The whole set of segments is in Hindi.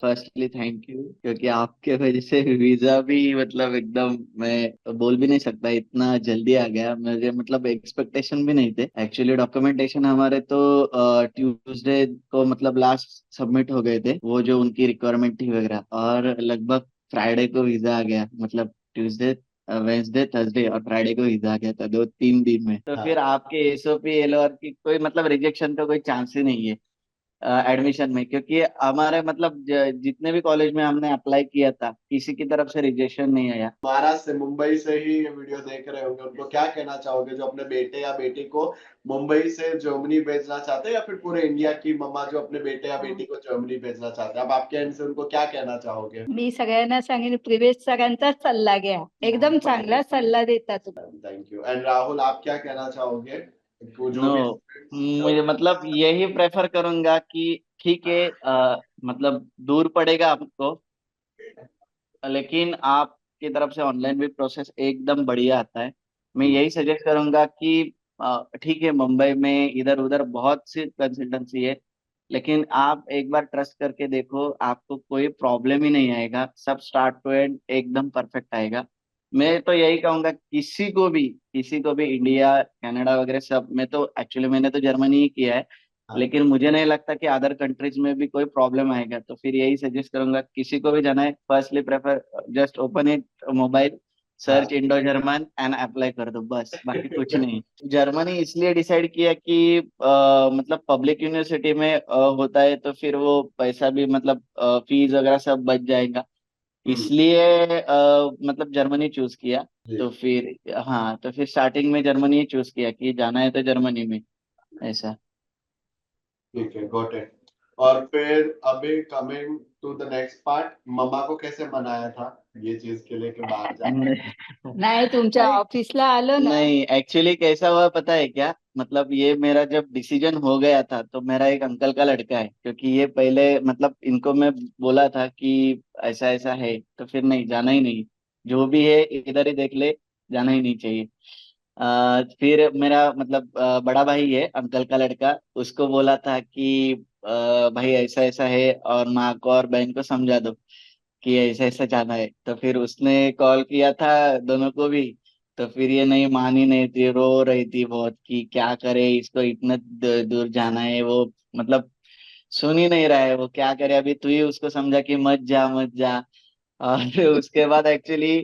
फर्स्टली थैंक यू, क्योंकि आपके वजह से वीजा भी मतलब एकदम, मैं बोल भी नहीं सकता, इतना जल्दी आ गया। मुझे मतलब एक्सपेक्टेशन भी नहीं थे। एक्चुअली डॉक्यूमेंटेशन हमारे तो ट्यूसडे को मतलब लास्ट सबमिट हो गए थे, वो जो उनकी रिक्वायरमेंट थी वगैरह, और लगभग फ्राइडे को वीजा आ गया। मतलब ट्यूसडे, वेंसडे, थर्सडे और फ्राइडे को वीजा आ गया था, 2-3 दिन में। तो फिर हाँ। आपके एसओपी एलओआर की कोई मतलब रिजेक्शन का कोई चांस ही नहीं है एडमिशन में, क्योंकि हमारे मतलब जितने भी कॉलेज में हमने अप्लाई किया था, किसी की तरफ से रिजेक्शन नहीं आया। महाराष्ट्र से, मुंबई से ही ये वीडियो देख रहे होंगे, उनको क्या कहना चाहोगे जो अपने बेटे या बेटी को मुंबई से जर्मनी भेजना चाहते हैं, या फिर पूरे इंडिया की मम्मा जो अपने बेटे या बेटी को जर्मनी भेजना चाहते हैं, अब आपके एंड से उनको क्या कहना चाहोगे? मी सगळ्यांना सांगेन, प्रिवेश सरांचाच सल्ला घ्या, एकदम चांगला सल्ला देता तुम्ही. Thank you. एंड राहुल, आप क्या कहना चाहोगे? जो नो, भी मुझे मतलब यही प्रेफर करूंगा कि ठीक है, मतलब दूर पड़ेगा आपको, लेकिन आपकी तरफ से ऑनलाइन भी प्रोसेस एकदम बढ़िया आता है। मैं यही सजेस्ट करूंगा कि ठीक है, मुंबई में इधर उधर बहुत सी कंसल्टेंसी है, लेकिन आप एक बार ट्रस्ट करके देखो, आपको कोई प्रॉब्लम ही नहीं आएगा। सब स्टार्ट टू एंड एकदम परफेक्ट आएगा। मैं तो यही कहूंगा, किसी को भी इंडिया, कनाडा वगैरह सब में, तो एक्चुअली मैंने तो जर्मनी ही किया है, हाँ। लेकिन मुझे नहीं लगता कि अदर कंट्रीज में भी कोई प्रॉब्लम आएगा। तो फिर यही सजेस्ट करूंगा, किसी को भी जाना है, firstly prefer just open it mobile, हाँ। Search Indo German and apply कर दो, बस, बाकी कुछ नहीं। जर्मनी इसलिए डिसाइड किया कि मतलब पब्लिक यूनिवर्सिटी में होता है, तो फिर वो पैसा भी मतलब फीस वगैरह सब बच जाएगा, हम्म। इसलिए मतलब जर्मनी चूज किया। जी। तो फिर हाँ, तो फिर स्टार्टिंग में जर्मनी ही चूज किया कि जाना है तो जर्मनी में, ऐसा। ठीक है, गॉट इट। और फिर अभी coming to the next part, मम्मा को कैसे मनाया था ये चीज के लिए कि बाहर जाना है? नाही, तुमच्या ऑफिसला आलो ना. नहीं, एक्चुअली कैसा हुआ पता है क्या? मतलब ये मेरा जब डिसीजन हो गया था, तो मेरा एक अंकल का लड़का है, क्योंकि ये पहले मतलब इनको मैं बोला था कि ऐसा ऐसा है, तो फिर नहीं, जाना ही नहीं, जो भी है इधर ही देख ले, जाना ही नहीं चाहिए। फिर मेरा मतलब बड़ा भाई है, अंकल का लड़का, उसको बोला था कि भाई ऐसा ऐसा है, और माँ को और बहन को समझा दो कि ऐसा ऐसा जाना है। तो फिर उसने कॉल किया था दोनों को भी। तो फिर ये नहीं मानी, नहीं थी, रो रही थी बहुत कि क्या करे, इसको इतना दूर जाना है, वो मतलब सुन ही नहीं रहा है, वो क्या करे। अभी तू ही उसको समझा कि मत जा मत जा। और फिर उसके बाद एक्चुअली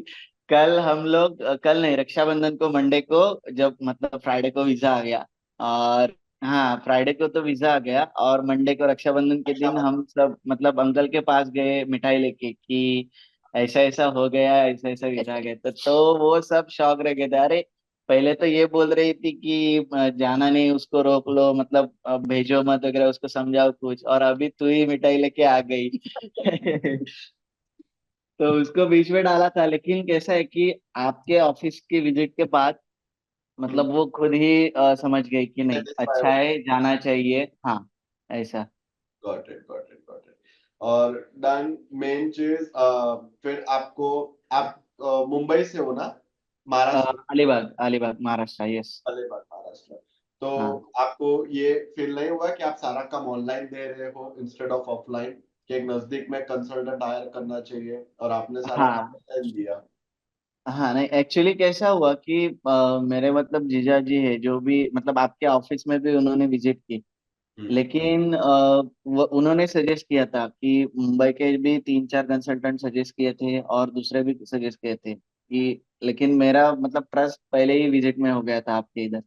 कल हम लोग, कल नहीं, रक्षाबंधन को, मंडे को, जब मतलब फ्राइडे को वीजा आ गया, और हाँ, फ्राइडे को तो वीजा आ गया, और मंडे को रक्षाबंधन के दिन रक्षाबंधन। हम सब मतलब अंकल के पास गए मिठाई लेके कि ऐसा ऐसा हो गया, ऐसा ऐसा वीजा आ गया। तो वो सब शौक रह गए थे। अरे, पहले तो ये बोल रही थी कि जाना नहीं, उसको रोक लो, मतलब भेजो मत वगैरह, उसको समझाओ कुछ, और अभी तू ही मिठाई लेके आ गई। तो उसको बीच में डाला था, लेकिन कैसा है कि आपके ऑफिस की विजिट के बाद मतलब वो खुद ही समझ गई कि नहीं, सेटिस्फाई अच्छा हो। है, जाना चाहिए, हाँ, ऐसा। Got it, got it, got it. और डन, मेन चीज, फिर आपको, आप मुंबई से हो ना? महाराष्ट्र? अलीबाग, अलीबाग महाराष्ट्र, यस। अलीबाग, महाराष्ट्र। तो हाँ आपको ये फील नहीं हुआ कि आप सारा काम ऑनलाइन दे रहे हो इंस्टेड ऑफ ऑफलाइन, कि एक नजदीक में कंसल्टेंट हायर करना चाहिए और आपने सारा काम हाँ ऑनलाइन दिया? हाँ, नहीं, एक्चुअली कैसा हुआ कि मेरे मतलब जीजा जी है, जो भी मतलब आपके ऑफिस में भी उन्होंने विजिट की, हम्म। लेकिन उन्होंने सजेस्ट किया था कि मुंबई के भी 3-4 कंसल्टेंट सजेस्ट किए थे, और दूसरे भी सजेस्ट किए थे कि, लेकिन मेरा मतलब ट्रस्ट पहले ही विजिट में हो गया था आपके इधर।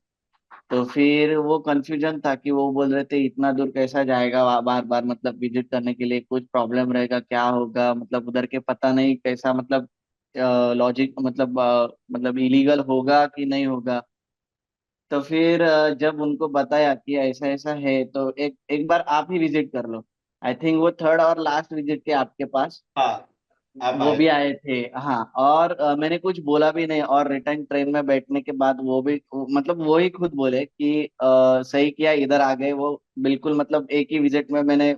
तो फिर वो कंफ्यूजन था कि वो बोल रहे थे इतना दूर कैसा जाएगा बार बार, मतलब विजिट करने के लिए, कुछ प्रॉब्लम रहेगा, क्या होगा, मतलब उधर के पता नहीं कैसा, मतलब लॉजिक, मतलब इलीगल होगा कि नहीं होगा। तो फिर जब उनको बताया कि ऐसा ऐसा है, तो एक एक बार आप ही विजिट कर लो। आई थिंक वो थर्ड और लास्ट विजिट थे आपके पास, हाँ, आप वो आए भी थे। आए थे। हाँ, और मैंने कुछ बोला भी नहीं, और रिटर्न ट्रेन में बैठने के बाद वो भी मतलब वो ही खुद बोले कि सही किया इधर आ गए। वो बिल्कुल मतलब एक ही विजिट में मैंने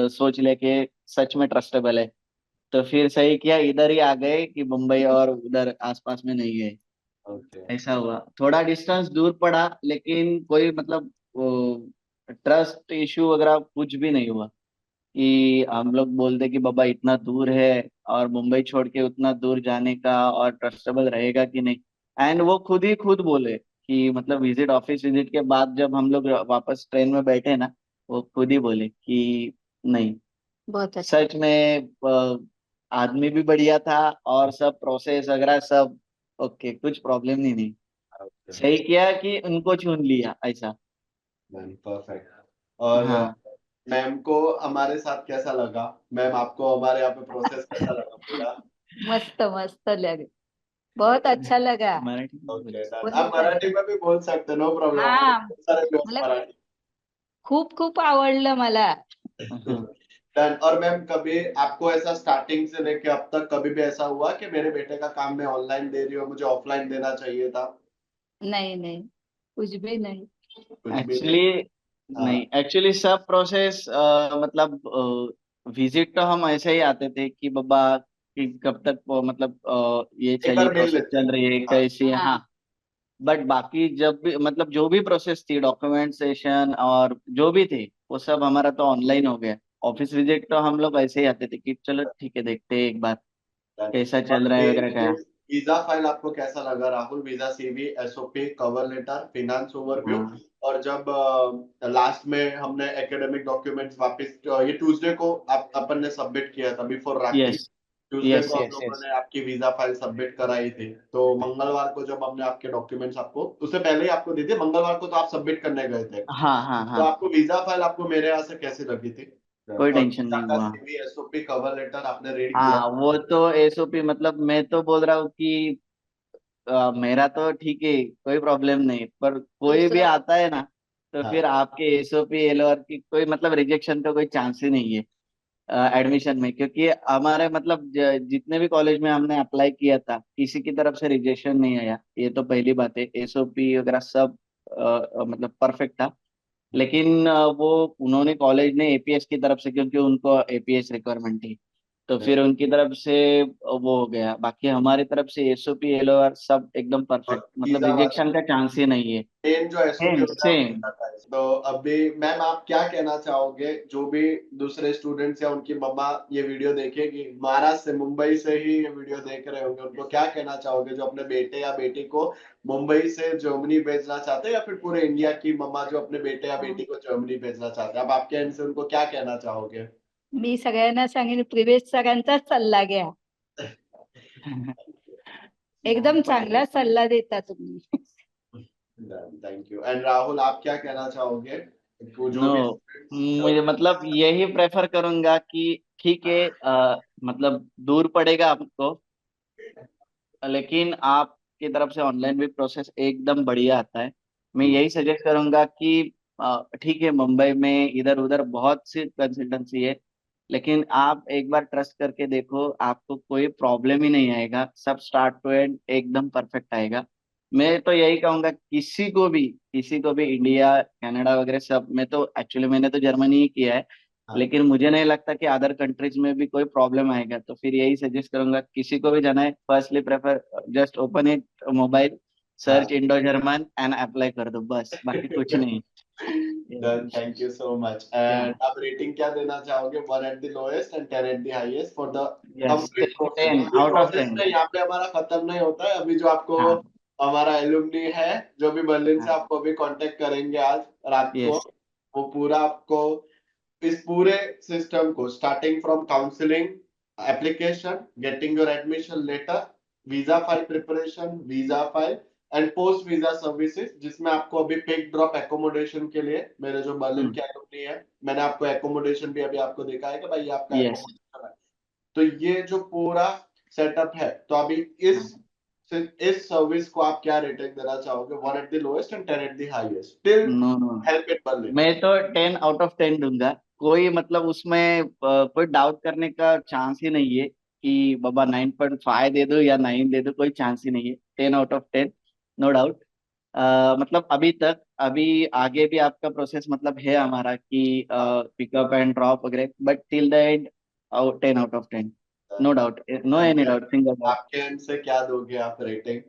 सोच ले के सच में ट्रस्टेबल है, तो फिर सही किया इधर ही आ गए कि मुंबई और उधर आसपास में नहीं गए। ओके। ऐसा हुआ, थोड़ा डिस्टेंस दूर पड़ा, लेकिन कोई मतलब ट्रस्ट इशू वगैरह कुछ भी नहीं हुआ। कि हम लोग बोलते कि बाबा इतना दूर है और मुंबई छोड़ के उतना दूर जाने का और ट्रस्टेबल रहेगा कि नहीं। एंड वो खुद ही खुद बोले कि मतलब विजिट ऑफिस विजिट के बाद जब हम लोग वापस ट्रेन में बैठे ना, वो खुद ही बोले कि नहीं, बहुत अच्छा। सच में आदमी भी बढ़िया था और सब प्रोसेस वगैरह सब ओके, कुछ प्रॉब्लम ही नहीं। सही किया कि उनको चुन लिया ऐसा। परफेक्ट। और हाँ। मैम को हमारे साथ कैसा लगा? मैम आपको हमारे यहाँ पे प्रोसेस कैसा लगा पूरा? मस्त मस्त लगे, बहुत अच्छा लगा। मराठी में बोल ओके डन, बहुत आप अच्छा मराठी लगा। में भी बोल सकते, नो प्रॉब्लम, हमारे हा, बहुत सारे दोस्त मला मराठी। खूप खूप आवडलं मला। हाँ। डन। और मैम कभी आपको ऐसा स्टार्टिंग से लेके अब तक कभी भी ऐसा हुआ कि मेरे बेटे का काम मैं ऑनलाइन दे रही हूँ, मुझे ऑफलाइन देना चाहिए था? नहीं नहीं, कुछ भी नहीं। कुछ भी नहीं। एक्चुअली हाँ। नहीं, एक्चुअली सब प्रोसेस मतलब विजिट तो हम ऐसे ही आते थे कि बाबा कि कब तक वो मतलब ये एक चाहिए, बार मिल प्रोसेस लेते हैं। चल रही है हाँ। कैसी है। हाँ हाँ। बट बाकी जब भी मतलब जो भी प्रोसेस थी, डॉक्यूमेंटेशन और जो भी थे, वो सब हमारा तो ऑनलाइन हो गया। ऑफिस विजिट तो हम लोग ऐसे ही आते थे कि चलो ठीक है, देखते हैं एक बार डन। कैसा और चल रहा है मेन वगैरह क्या। चीज, वीजा फाइल आपको कैसा लगा Rahul? Visa CV, SOP, cover letter, finance overview, हाँ। और जब लास्ट में हमने एकेडमिक डॉक्यूमेंट्स वापस ये ट्यूसडे को आप अपन ने सबमिट किया था बिफोर राखी। यस ट्यूसडे यस को हम यस लोगों यस। ने आपकी वीजा फाइल सबमिट कराई थी, तो मंगलवार को जब हमने आपके डॉक्यूमेंट्स आपको उससे पहले ही आपको दी थी, मंगलवार को तो आप सबमिट करने गए थे, हाँ हाँ तो हाँ। आपको वीजा फाइल आपको मेरे यहाँ से कैसी लगी थी? कोई और टेंशन वीजा नहीं का हुआ। सीवी, एसओपी, कवर लेटर आपने रीड किया? हाँ, वो तो एसओपी मतलब मैं तो बोल रहा हूँ कि मेरा तो ठीक है, कोई प्रॉब्लम नहीं, पर कोई भी दूसरा। आता है ना, तो हाँ। फिर आपके एसओपी एलओआर की कोई मतलब रिजेक्शन का कोई चांस ही नहीं है एडमिशन में, क्योंकि हमारे मतलब जितने भी कॉलेज में हमने अप्लाई किया था, किसी की तरफ से रिजेक्शन नहीं आया। ये तो पहली बात है, एसओपी वगैरह सब मतलब परफेक्ट था। लेकिन वो उन्होंने कॉलेज ने एपीएस की तरफ से, क्योंकि उनको एपीएस रिक्वायरमेंट थी, तो फिर उनकी तरफ से वो हो गया। बाकी हमारी तरफ से एसओपी एलओआर सब एकदम और परफेक्ट, मतलब वीजा वाला रिजेक्शन का चांस ही नहीं है। मेन जो एसओपी सेम होता है वो सेम। वीजा का है। तो अभी मैम आप क्या कहना चाहोगे, जो भी दूसरे स्टूडेंट्स या उनकी मम्मा ये वीडियो देखेगी, महाराष्ट्र से, मुंबई से ही ये वीडियो देख रहे होंगे, उनको क्या कहना चाहोगे जो अपने बेटे या बेटी को मुंबई से जर्मनी भेजना चाहते हैं, या फिर पूरे इंडिया की मम्मा जो अपने बेटे या बेटी को जर्मनी भेजना चाहते हैं, अब आपके एंड से उनको क्या कहना चाहोगे? मी सगळ्यांना सांगेन, प्रिव्हियस सरांचाच सल्ला घ्या, एकदम चांगला सल्ला देता तुम्ही। Thank you. एंड राहुल आप क्या कहना चाहोगे? जो नो, भी मुझे मतलब यही प्रेफर करूंगा कि ठीक है, मतलब दूर पड़ेगा आपको, लेकिन आपकी तरफ से ऑनलाइन भी प्रोसेस एकदम बढ़िया आता है। मैं यही सजेस्ट करूंगा कि ठीक है, मुंबई में इधर उधर बहुत सी कंसल्टेंसी है, लेकिन आप एक बार ट्रस्ट करके देखो, आपको कोई प्रॉब्लम ही नहीं आएगा। सब स्टार्ट टू एंड एकदम परफेक्ट आएगा। मैं तो यही कहूंगा किसी को भी इंडिया कनाडा वगैरह सब में, तो एक्चुअली मैंने तो जर्मनी ही किया है, हाँ। लेकिन मुझे नहीं लगता कि अदर कंट्रीज में भी कोई प्रॉब्लम आएगा। तो फिर यही सजेस्ट करूंगा, किसी को भी जाना है, firstly prefer just open it mobile, search हाँ। इंडो जर्मन एंड अप्लाई कर दो, बस, बाकी कुछ नहीं। Done, thank you so much. And या आप रेटिंग क्या देना चाहोगे, 1 at the lowest and 10 at the highest for the yes, complete process? 10 अभी आउट ऑफ प्रोसेस 10। में यहाँ पे हमारा खत्म नहीं होता है, अभी जो आपको हाँ हमारा एलुमनी है जो भी बर्लिन से, हाँ। आपको अभी कांटेक्ट करेंगे आज रात को, यस। वो पूरा आपको इस पूरे सिस्टम को starting from counselling, application, getting your admission letter, visa file preparation, visa file and post visa services, जिसमें आपको अभी पिक ड्रॉप एकोमोडेशन के लिए मेरे जो बर्लिन हम्म। के एलुमनी है, मैंने आपको एकोमोडेशन भी अभी आपको देखा है कि भाई ये आपका यस। एकोमोडेशन है। तो ये जो पूरा सेटअप है, तो अभी इस हाँ। इस सर्विस को आप क्या रेटिंग देना चाहोगे, 1 at the lowest and 10 at the highest till no no, help in Berlin? मैं तो 10 आउट ऑफ 10 दूंगा। कोई मतलब उसमें कोई डाउट करने का चांस ही नहीं है कि बाबा 9.5 दे दो या 9 दे दो, कोई चांस ही नहीं है। 10 आउट ऑफ 10, नो डाउट। मतलब अभी तक, अभी आगे भी आपका प्रोसेस मतलब है हमारा कि पिकअप एंड ड्रॉप वगैरह, but till the end 10 out of 10, no doubt, no any doubt, single doubt. आपके एंड से क्या दोगे आप rating,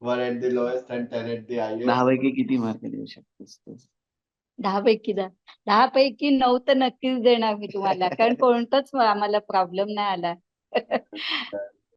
1 at the lowest and 10 at the highest? दहापैकी किती मार्क देऊ शकतोस तू? 10 पैकी 10 पैकी 9 तर नक्कीच देणार मी तुम्हाला, कारण कोणताच आम्हाला प्रॉब्लेम नाही आला.